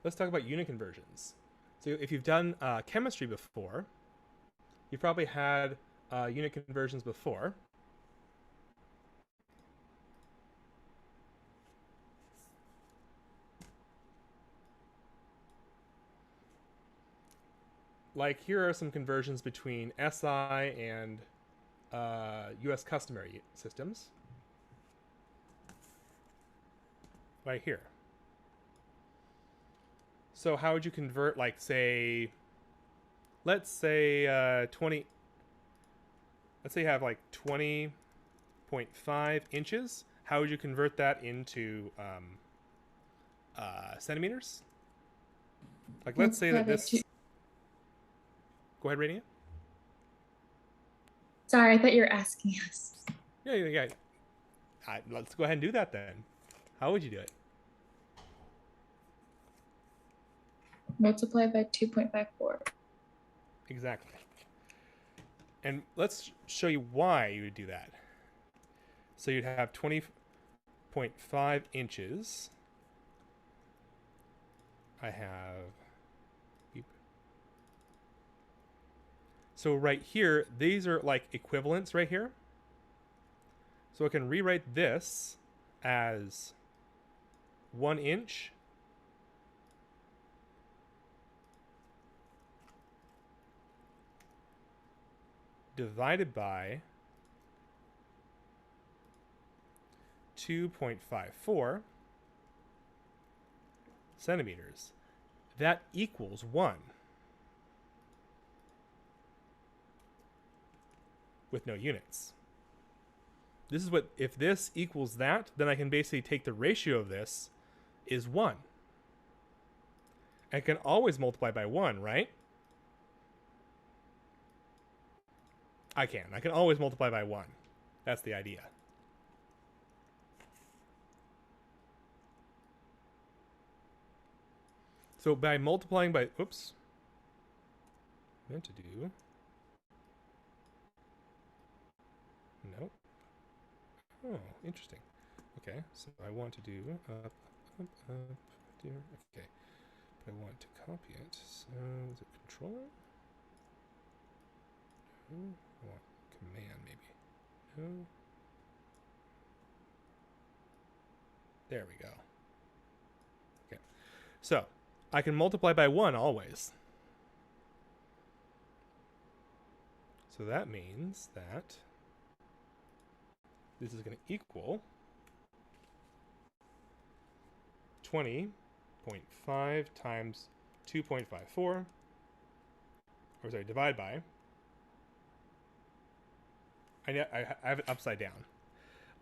let's talk about unit conversions. So if you've done chemistry before, you've probably had unit conversions before. Like here are some conversions between SI and US customary systems. Right here. So how would you convert, like, say, let's say 20, let's say you have like 20.5 inches. How would you convert that into centimeters? Like, let's say Multiply that by two. this, go ahead, Radiant. Sorry, I thought you were asking us. Yeah, yeah, yeah. Let's go ahead and do that then. How would you do it? Multiply by 2.54. Exactly. And let's show you why you would do that. So you'd have 20.5 inches. I have. So right here, these are like equivalents right here. So I can rewrite this as 1 inch divided by 2.54 centimeters. That equals 1 with no units. This is what, if this equals that, then I can basically take the ratio of this is 1. I can always multiply by 1, right? I can. I can always multiply by 1. That's the idea. So by multiplying by, oops, meant to do, nope. Oh, interesting. Okay, so I want to do up, dear. Okay, but I want to copy it. So is it control? No, I want command maybe. No. There we go. Okay, so I can multiply by 1 always. So that means that this is going to equal 20.5 times 2.54, or sorry, divide by. I have it upside down.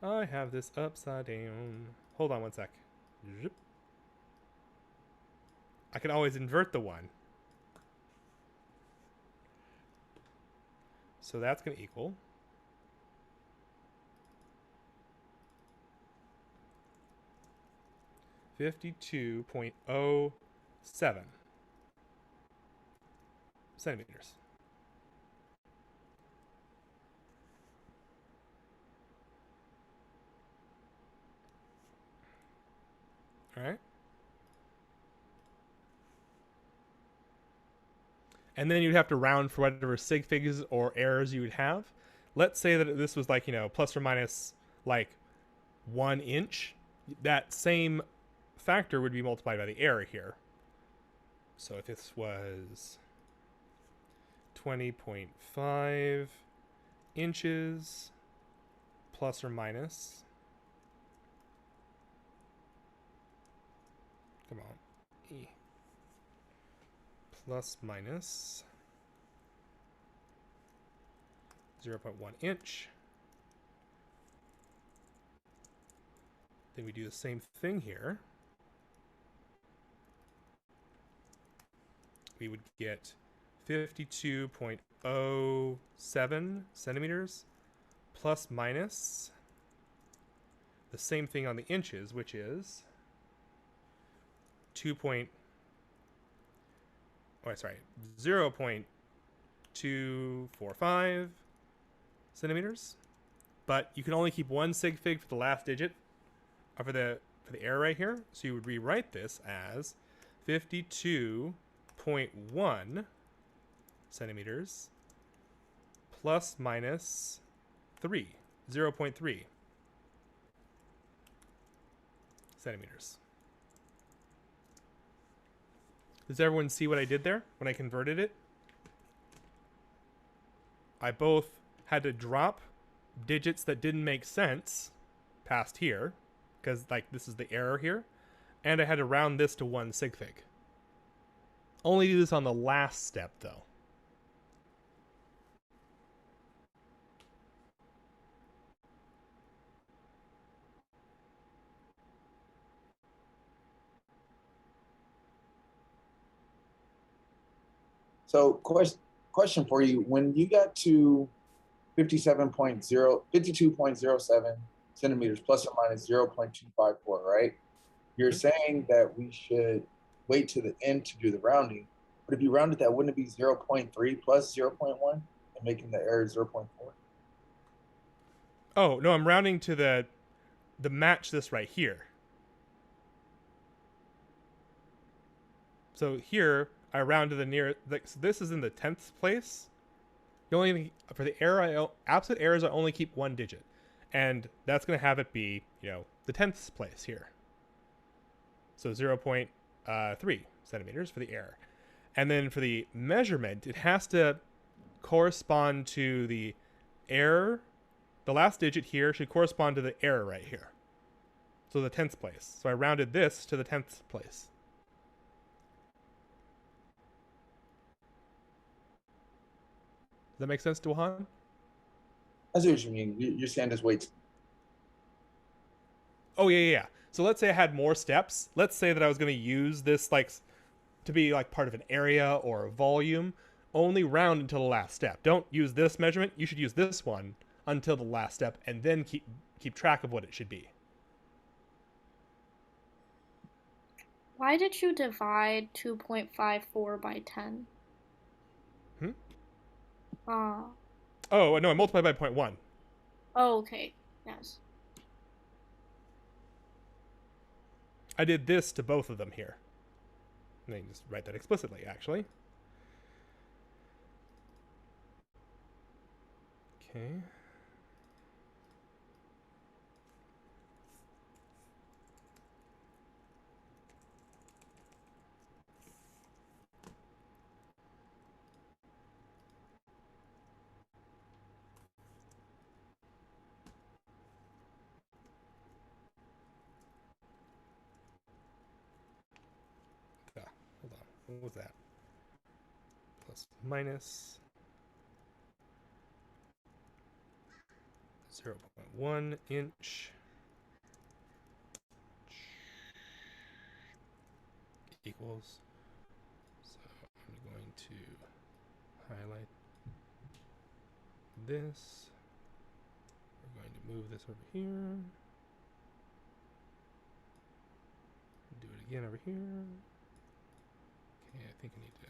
I have this upside down. Hold on one sec. I can always invert the 1. So that's going to equal 52.07 centimeters. All right. And then you'd have to round for whatever sig figs or errors you would have. Let's say that this was like, plus or minus like 1 inch. That same factor would be multiplied by the error here. So if this was 20.5 inches plus or minus, come on, E, plus minus 0.1 inch. Then we do the same thing here. We would get 52.07 centimeters plus minus the same thing on the inches, which is 0.245 centimeters. But you can only keep one sig fig for the last digit, for the error right here. So you would rewrite this as 52.1 centimeters plus minus 3, 0.3 centimeters. Does everyone see what I did there when I converted it? I both had to drop digits that didn't make sense past here, because like this is the error here, and I had to round this to 1 sig fig. Only do this on the last step though. So question for you. When you got to 52.07 centimeters plus or minus 0.254, right? You're saying that we should wait to the end to do the rounding. But if you rounded that, wouldn't it be 0.3 plus 0.1 and making the error 0.4? Oh, no, I'm rounding to the match this right here. So here, I round to the nearest. So this is in the 10th place. You only for the error, absolute errors, I only keep 1 digit, and that's going to have it be the 10th place here. So 0.3 centimeters for the error, and then for the measurement, it has to correspond to the error. The last digit here should correspond to the error right here. So the 10th place. So I rounded this to the 10th place. Does that make sense to Wahan? I see what you mean. You're saying just wait. Oh yeah. So let's say I had more steps. Let's say that I was going to use this to be like part of an area or a volume. Only round until the last step. Don't use this measurement. You should use this one until the last step, and then keep track of what it should be. Why did you divide 2.54 by 10? Oh, no, I multiplied by 0.1. Oh, okay. Yes. I did this to both of them here. And then you just write that explicitly, actually. Okay. Hold on. What was that? Plus minus 0.1 inch equals. So I'm going to highlight this. We're going to move this over here. Do it again over here. Okay, I think I need to.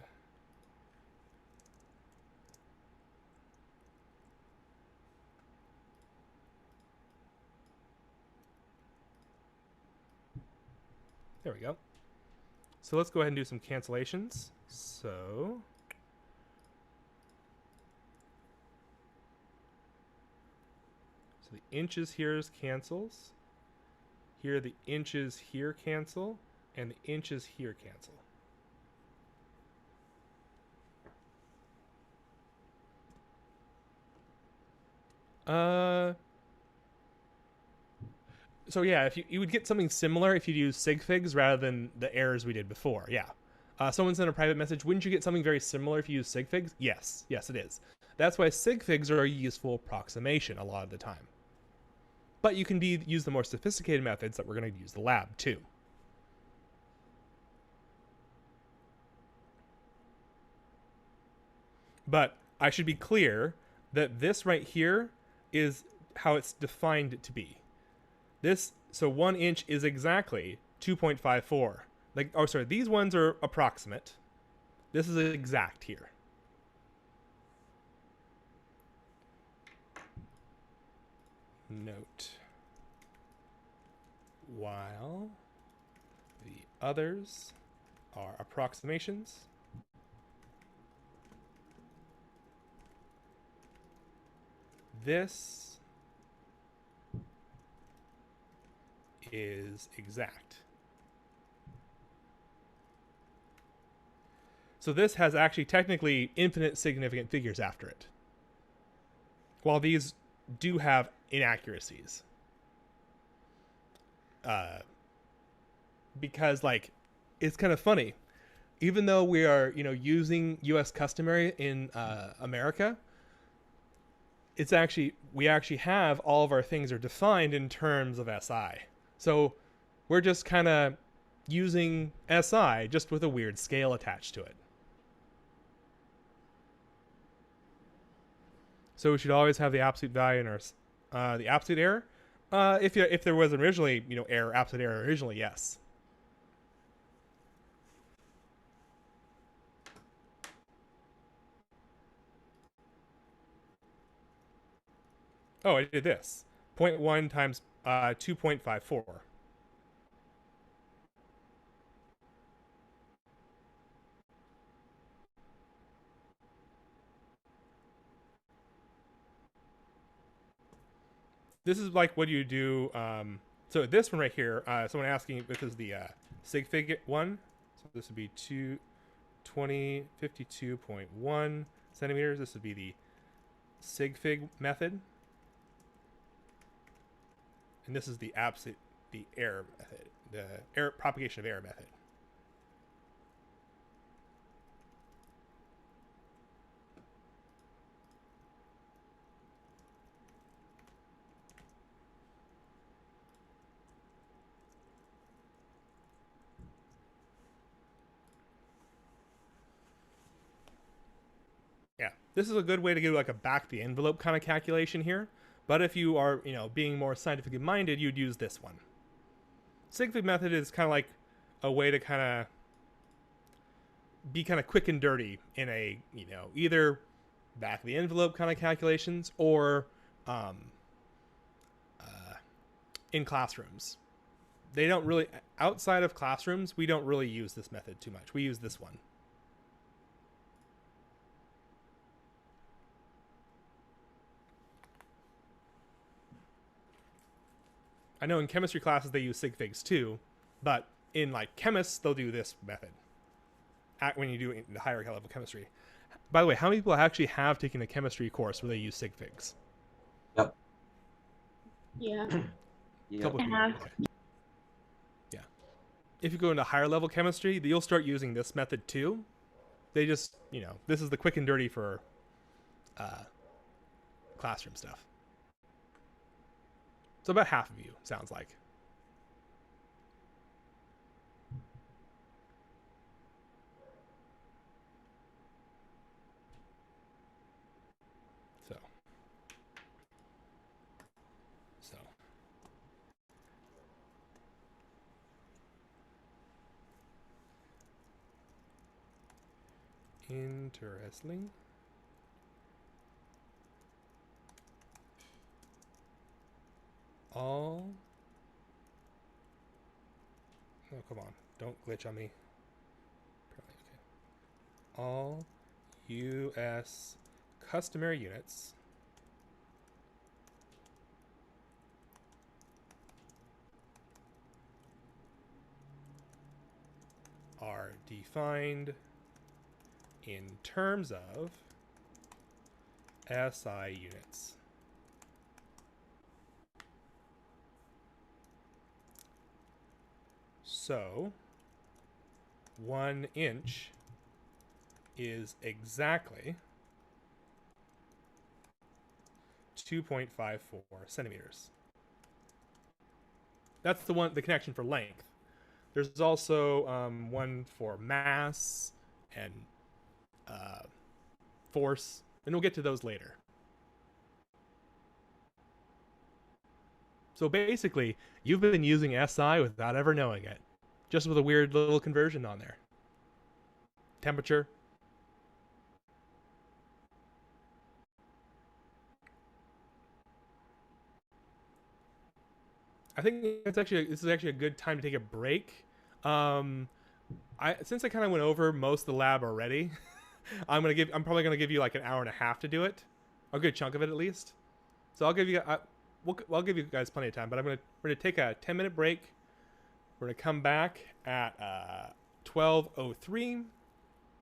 There we go. So let's go ahead and do some cancellations. So the inches here cancels. Here the inches here cancel, and the inches here cancel. So yeah, if you would get something similar if you use sig figs rather than the errors we did before. Yeah. Someone sent a private message. Wouldn't you get something very similar if you use sig figs? Yes, it is. That's why sig figs are a useful approximation a lot of the time. But you can use the more sophisticated methods that we're going to use the lab too. But I should be clear that this right here is how it's defined to be. So 1 inch is exactly 2.54. These ones are approximate. This is exact here. Note, while the others our approximations. This is exact. So this has actually technically infinite significant figures after it, while these do have inaccuracies. Because like, it's kind of funny. Even though we are, using U.S. customary in America, it's actually, we actually have all of our things are defined in terms of SI. So we're just kind of using SI just with a weird scale attached to it. So we should always have the absolute value in our the absolute error. If there was originally absolute error originally, yes. Oh, I did this. 0.1 times 2.54. This is like what you do. So this one right here, someone asking if this is the sig fig one. So this would be 52.1 centimeters. This would be the sig fig method. And this is the error method, the error propagation of error method. Yeah, this is a good way to get like a back the envelope kind of calculation here. But if you are, being more scientifically minded, you'd use this one. Sig fig method is kind of like a way to kind of be kind of quick and dirty in a, either back of the envelope kind of calculations or in classrooms. They don't really, outside of classrooms, we don't really use this method too much. We use this one. I know in chemistry classes they use sig figs too, but in like chemists they'll do this method when you do it in the higher level chemistry. By the way, how many people actually have taken a chemistry course where they use sig figs? Yep. Yeah. Yeah. Couple of people. Okay. Yeah. If you go into higher level chemistry, you'll start using this method too. They just, this is the quick and dirty for classroom stuff. So about half of you, sounds like. So. Interesting. Oh, come on. Don't glitch on me. Okay. All U.S. customary units are defined in terms of SI units. So 1 inch is exactly 2.54 centimeters. That's the connection for length. There's also one for mass and force, and we'll get to those later. So basically, you've been using SI without ever knowing it, just with a weird little conversion on there. Temperature. I think this is actually a good time to take a break. Since I kind of went over most of the lab already, I'm probably gonna give you like an hour and a half to do it, a good chunk of it at least. So I'll give you guys plenty of time, but we're gonna take a 10-minute break. We're gonna come back at 12:03,